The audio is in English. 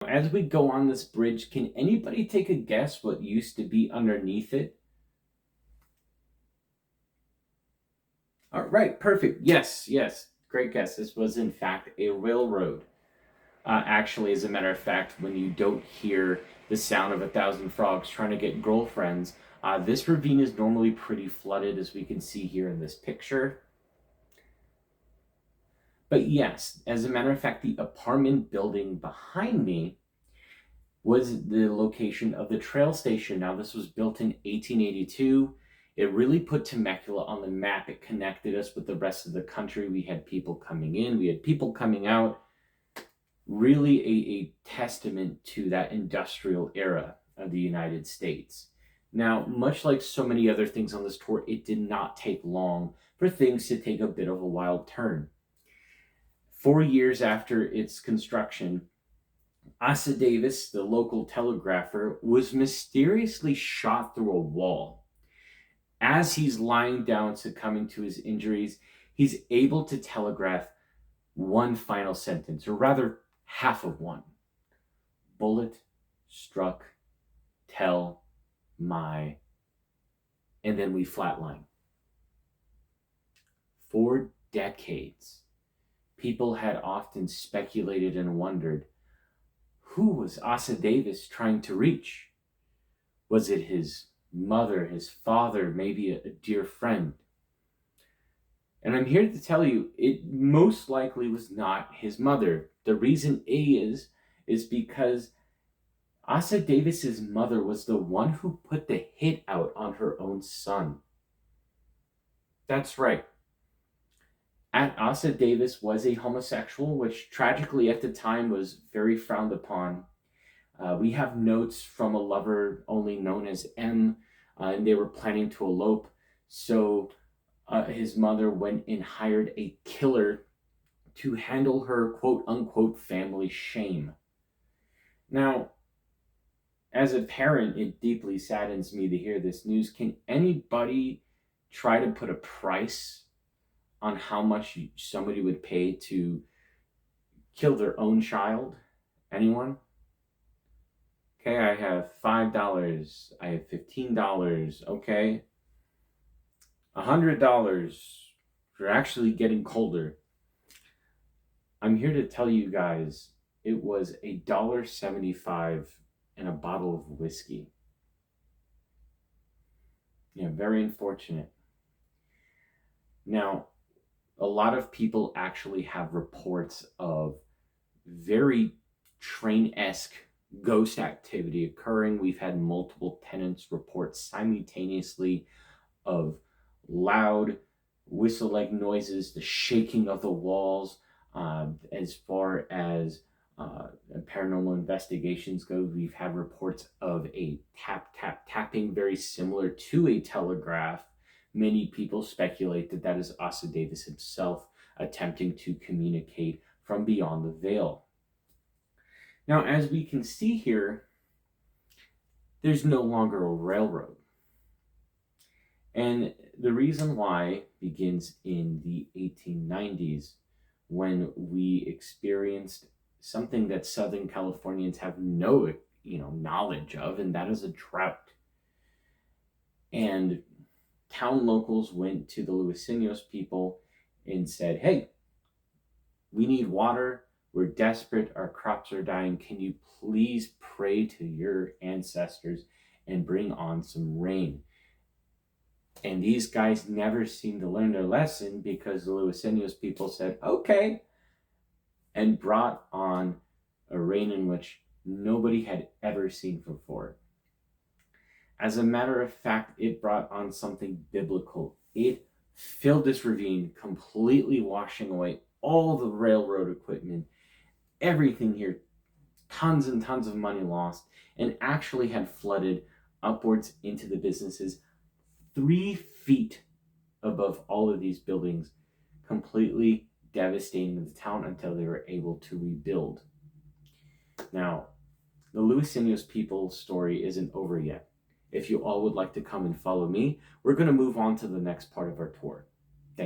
As we go on this bridge, can anybody take a guess what used to be underneath it? All right, perfect. Yes, great guess. This was in fact a railroad. Actually, as a matter of fact, when you don't hear the sound of 1,000 frogs trying to get girlfriends, this ravine is normally pretty flooded, as we can see here in this picture. But yes, as a matter of fact, the apartment building behind me was the location of the trail station. Now, this was built in 1882. It really put Temecula on the map. It connected us with the rest of the country. We had people coming in, we had people coming out. Really a testament to that industrial era of the United States. Now, much like so many other things on this tour, it did not take long for things to take a bit of a wild turn. 4 years after its construction, Asa Davis, the local telegrapher, was mysteriously shot through a wall. As he's lying down, succumbing to his injuries, he's able to telegraph one final sentence, or rather, half of one. Bullet struck, tell my, and then we flatline. For decades, people had often speculated and wondered, who was Asa Davis trying to reach? Was it his mother, his father, maybe a dear friend? And I'm here to tell you, it most likely was not his mother. The reason is because Asa Davis's mother was the one who put the hit out on her own son. That's right. Asa Davis was a homosexual, which tragically at the time was very frowned upon. We have notes from a lover only known as M, and they were planning to elope. So his mother went and hired a killer to handle her quote unquote family shame. Now, as a parent, it deeply saddens me to hear this news. Can anybody try to put a price on how much somebody would pay to kill their own child? Anyone? Okay, I have $5. I have $15. Okay, $100. You're actually getting colder. I'm here to tell you guys it was $1.75 and a bottle of whiskey. Yeah, very unfortunate. Now, a lot of people actually have reports of very train-esque ghost activity occurring. We've had multiple tenants report simultaneously of loud whistle-like noises, the shaking of the walls. As far as paranormal investigations go, we've had reports of a tapping very similar to a telegraph. Many people speculate that that is Asa Davis himself attempting to communicate from beyond the veil. Now, as we can see here, there's no longer a railroad. And the reason why begins in the 1890s, when we experienced something that Southern Californians have no knowledge of, and that is a drought. And town locals went to the Luiseños people and said, hey, we need water. We're desperate. Our crops are dying. Can you please pray to your ancestors and bring on some rain? And these guys never seemed to learn their lesson, because the Luiseños people said, okay, and brought on a rain in which nobody had ever seen before. As a matter of fact, it brought on something biblical. It filled this ravine, completely washing away all the railroad equipment, everything here, tons and tons of money lost, and actually had flooded upwards into the businesses 3 feet above all of these buildings, completely devastating the town until they were able to rebuild. Now, the Luiseños people's story isn't over yet. If you all would like to come and follow me, we're going to move on to the next part of our tour.